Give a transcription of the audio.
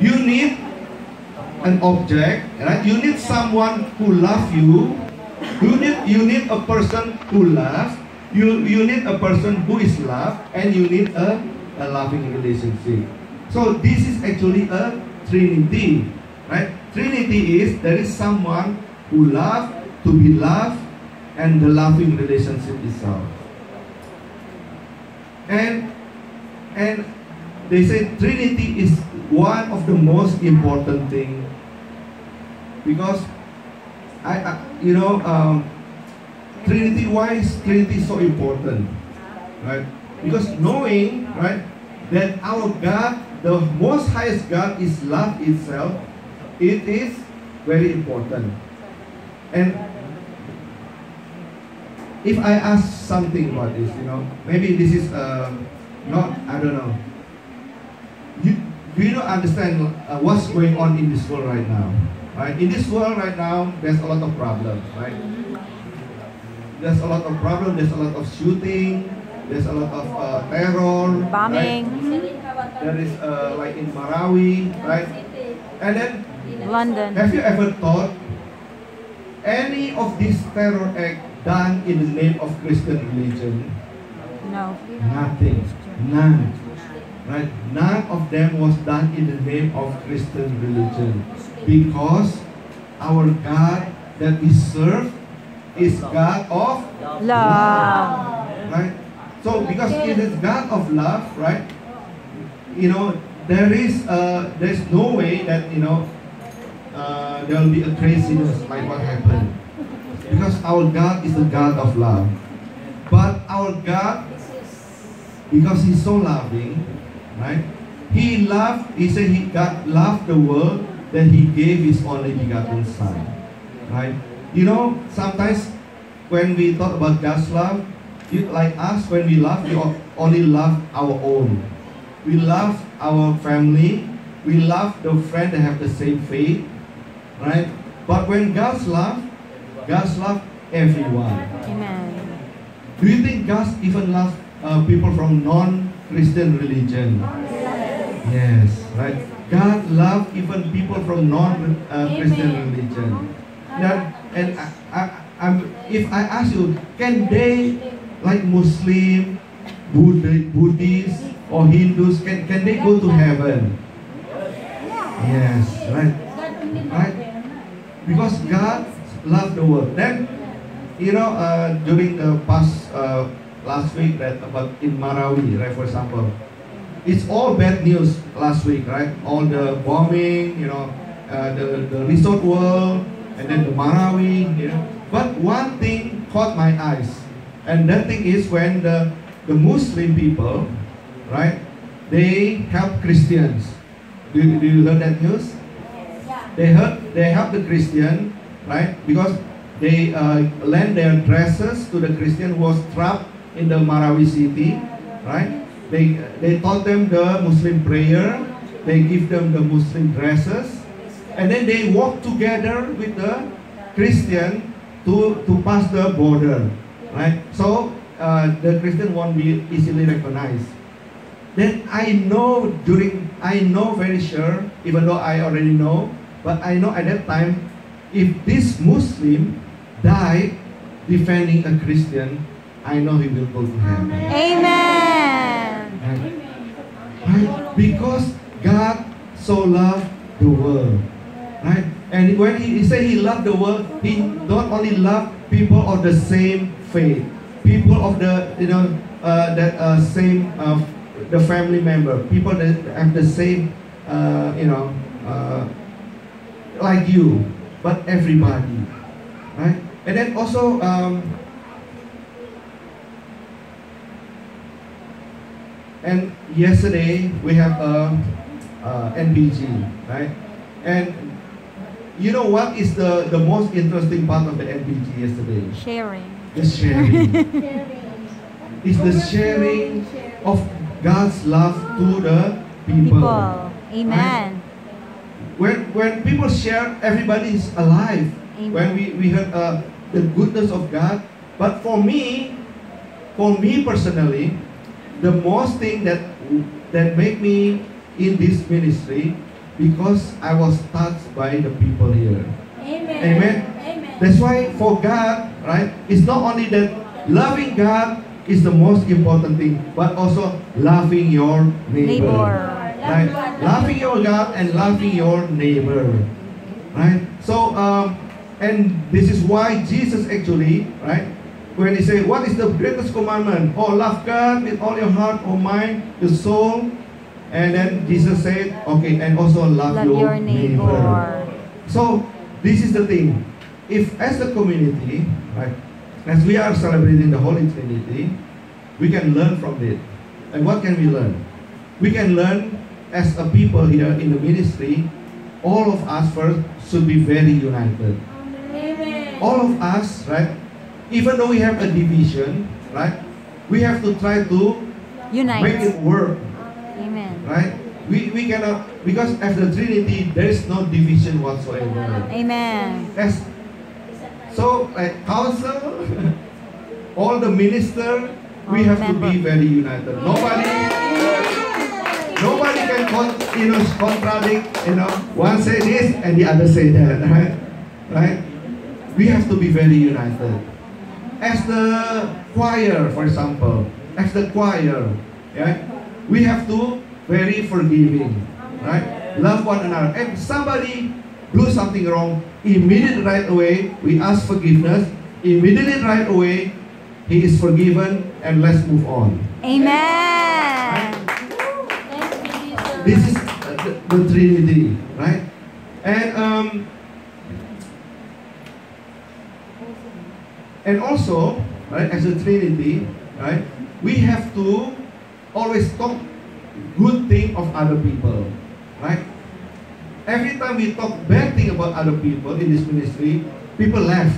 You need an object, right? You need someone who loves you. You need a person who loves. You need a person who is loved, and you need a loving relationship. So this is actually a Trinity, right? Trinity is there is someone who loves, to be loved, and the loving relationship itself. And they say Trinity is one of the most important thing, because Trinity, why is Trinity so important, right? Because knowing, right, that our God, the most highest God, is love itself, it is very important. And if I ask something about this, maybe this is not, I don't know. We don't understand what's going on in this world right now, right? In this world right now, there's a lot of problems, right? There's a lot of problems. There's a lot of shooting. There's a lot of terror, bombing. Right? There is like in Marawi, right? And then London. Have you ever thought any of these terror acts done in the name of Christian religion? No. Nothing. None. Right? None of them was done in the name of Christian religion, because our God that we serve is God of love. Right? So because it is God of love, right? There's no way that there will be a craziness like what happened, because our God is the God of love. But our God, because He's so loving, right? He said God loved the world that He gave His only begotten Son, right? Sometimes when we talk about God's love, like us, when we love, we only love our own. We love our family. We love the friend that have the same faith, right? But when God's love everyone. Amen. Do you think God even loves people from non-Christian religion? Yes, right. God loves even people from non-Christian religion. And if I ask you, can they, like Muslim, Buddhists, or Hindus, can they go to heaven? Yes, right. Right? Because God loved the world. Then, during the past last week, that about in Marawi, right, for example, it's all bad news last week, right? All the bombing, the resort world, and then the Marawi, But one thing caught my eyes, and that thing is when the Muslim people, right, they help Christians. Do you heard that news? They help the Christian, right? Because they lend their dresses to the Christian who was trapped in the Marawi city, right? They taught them the Muslim prayer. They give them the Muslim dresses, and then they walk together with the Christian to pass the border, right? So the Christian won't be easily recognized. Then I know very sure, even though I already know, but I know at that time, if this Muslim died defending a Christian, I know he will go to heaven. Amen. Right? Because God so loved the world, right? And when he said He loved the world, He don't only love people of the same faith, people of the same the family member, people that have the same like you, but everybody, right? And then also and yesterday we have NBG, right? And you know what is the most interesting part of the NBG yesterday? Sharing. The sharing. It's the sharing of God's love to the people. Amen. Right? When people share, everybody is alive. Amen. When we heard the goodness of God. But for me personally, the most thing that make me in this ministry, because I was touched by the people here. Amen. Amen. That's why for God, right, it's not only that loving God is the most important thing, but also loving your neighbor. Right? Loving your God and loving your neighbor. Right? So, and this is why Jesus actually, right, when he said, what is the greatest commandment? Oh, love God with all your heart, or mind, your soul. And then Jesus said, okay, and also love your neighbor. So, this is the thing. If as a community, right, as we are celebrating the Holy Trinity, we can learn from it. And what can we learn? We can learn as a people here in the ministry, all of us first should be very united. Amen. All of us, right, even though we have a division, right, we have to try to Unite. make it work, Amen. right? We cannot, because as the Trinity, there is no division whatsoever. Amen. As so, like council, all the minister, we have to be very united. Nobody can contradict. One say this and the other say that. Right? We have to be very united. As the choir, for example, yeah, we have to very forgiving. Right? Love one another. If somebody do something wrong, immediately right away, we ask forgiveness. Immediately right away, he is forgiven, and let's move on. Amen. This is the Trinity, right? And also, right, as a Trinity, right, we have to always talk good thing of other people, right? Every time we talk bad thing about other people in this ministry, people laugh.